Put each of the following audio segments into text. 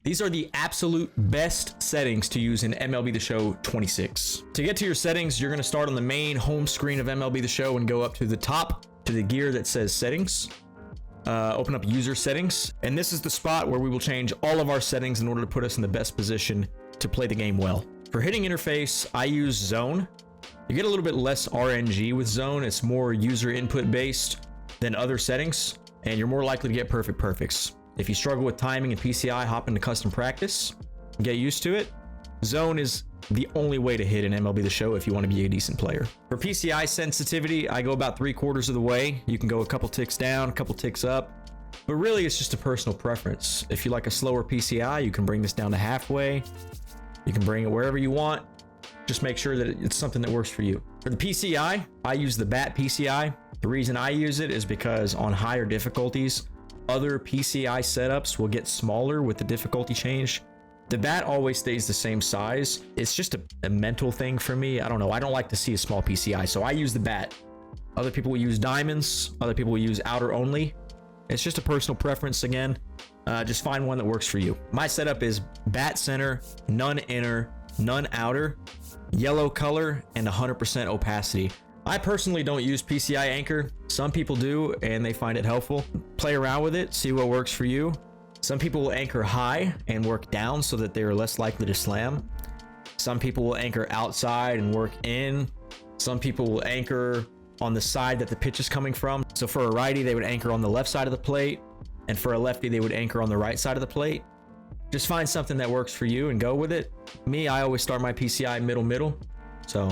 These are the absolute best settings to use in MLB The Show 26. To get to your settings, you're going to start on the main home screen of MLB The Show and go up to the top to the gear that says settings. Open up user settings, and this is the spot where we will change all of our settings in order to put us in the best position to play the game well. For hitting interface, I use zone. You get a little bit less RNG with zone. It's more user input based than other settings, and you're more likely to get perfects. If you struggle with timing and PCI, hop into custom practice, get used to it. Zone is the only way to hit in MLB The Show if you want to be a decent player. For PCI sensitivity, I go about 3/4 of the way. You can go a couple ticks down, a couple ticks up, but really it's just a personal preference. If you like a slower PCI, you can bring this down to halfway. You can bring it wherever you want. Just make sure that it's something that works for you. For the PCI, I use the BAT PCI. The reason I use it is because on higher difficulties, other PCI setups will get smaller with the difficulty change. The bat always stays the same size. It's just a mental thing for me. I don't know. I don't like to see a small PCI, so I use the bat. Other people will use diamonds. Other people will use outer only. It's just a personal preference again. Just find one that works for you. My setup is bat center, none inner, none outer, yellow color, and 100% opacity. I personally don't use PCI anchor. Some people do, and they find it helpful. Play around with it, see what works for you. Some people will anchor high and work down so that they are less likely to slam. Some people will anchor outside and work in. Some people will anchor on the side that the pitch is coming from. So for a righty, they would anchor on the left side of the plate, and for a lefty, they would anchor on the right side of the plate. Just find something that works for you and go with it. Me, I always start my PCI middle, so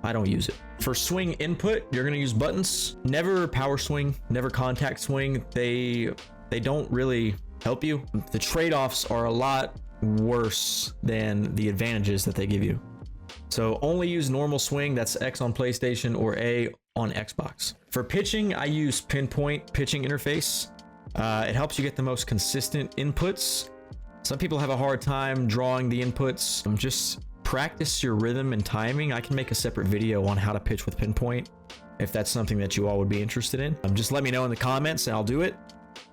I don't use it. For swing input, you're gonna use buttons. Never power swing, never contact swing. They don't really help you. The trade-offs are a lot worse than the advantages that they give you. So only use normal swing, that's X on PlayStation or A on Xbox. For pitching, I use pinpoint pitching interface. It helps you get the most consistent inputs. Some people have a hard time drawing the inputs. Just practice your rhythm and timing. I can make a separate video on how to pitch with pinpoint if that's something that you all would be interested in. Just let me know in the comments and I'll do it.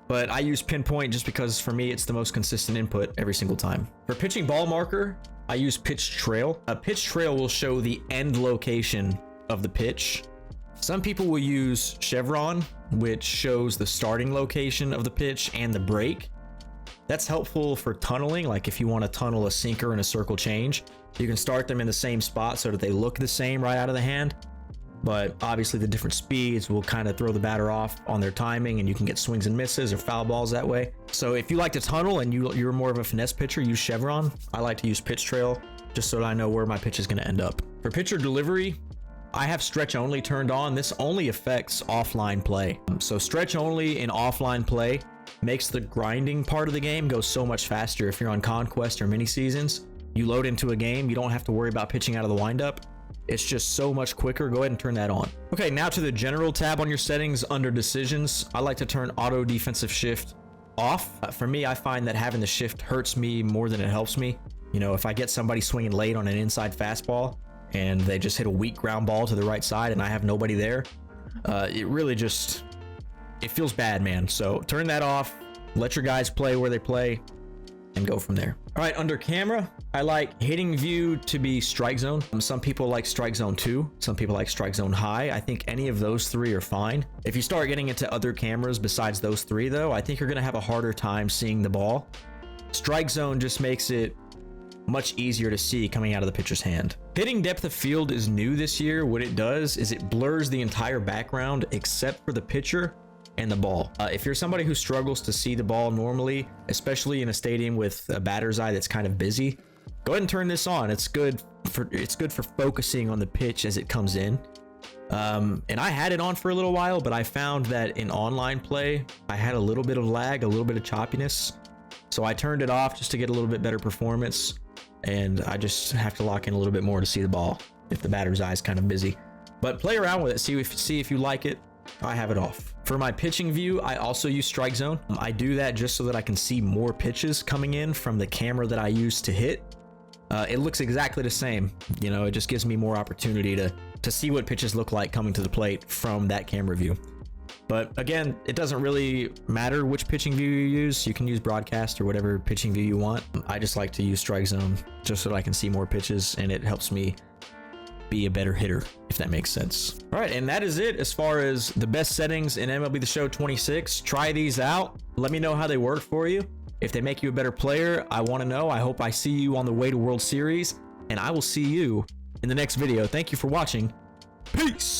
But I use pinpoint just because for me it's the most consistent input every single time. For pitching ball marker, I use pitch trail. A pitch trail will show the end location of the pitch. Some people will use chevron, which shows the starting location of the pitch and the break. That's helpful for tunneling, like if you want to tunnel a sinker and a circle change. You can start them in the same spot so that they look the same right out of the hand. But obviously the different speeds will kind of throw the batter off on their timing, and you can get swings and misses or foul balls that way. So if you like to tunnel and you're more of a finesse pitcher, use chevron. I like to use pitch trail just so that I know where my pitch is going to end up. For pitcher delivery, I have stretch only turned on. This only affects offline play. So stretch only in offline play makes the grinding part of the game go so much faster. If you're on Conquest or mini seasons, you load into a game, you don't have to worry about pitching out of the windup. It's just so much quicker. Go ahead and turn that on. Okay, now to the general tab on your settings under decisions. I like to turn auto defensive shift off. For me, I find that having the shift hurts me more than it helps me. You know, if I get somebody swinging late on an inside fastball and they just hit a weak ground ball to the right side and I have nobody there, it really just, it feels bad, man. So turn that off, let your guys play where they play, and go from there. All right, under camera, I like hitting view to be strike zone. Some people like strike zone 2, some people like strike zone high. I think any of those 3 are fine. If you start getting into other cameras besides those 3 though, I think you're gonna have a harder time seeing the ball. Strike zone just makes it much easier to see coming out of the pitcher's hand. Hitting depth of field is new this year. What it does is it blurs the entire background except for the pitcher and the ball. If you're somebody who struggles to see the ball normally, especially in a stadium with a batter's eye that's kind of busy, go ahead and turn this on. It's good for focusing on the pitch as it comes in. And I had it on for a little while, but I found that in online play, I had a little bit of lag, a little bit of choppiness. So I turned it off just to get a little bit better performance. And I just have to lock in a little bit more to see the ball if the batter's eye is kind of busy. But play around with it, see if you like it. I have it off. For my pitching view, I also use strike zone. I do that just so that I can see more pitches coming in from the camera that I use to hit. It looks exactly the same. You know, it just gives me more opportunity to see what pitches look like coming to the plate from that camera view. But again, it doesn't really matter which pitching view you use. You can use broadcast or whatever pitching view you want. I just like to use strike zone just so that I can see more pitches, and it helps me be a better hitter, if that makes sense. All right, and that is it as far as the best settings in MLB The Show 26. Try these out. Let me know how they work for you. If they make you a better player, I want to know. I hope I see you on the way to World Series, and I will see you in the next video. Thank you for watching. Peace.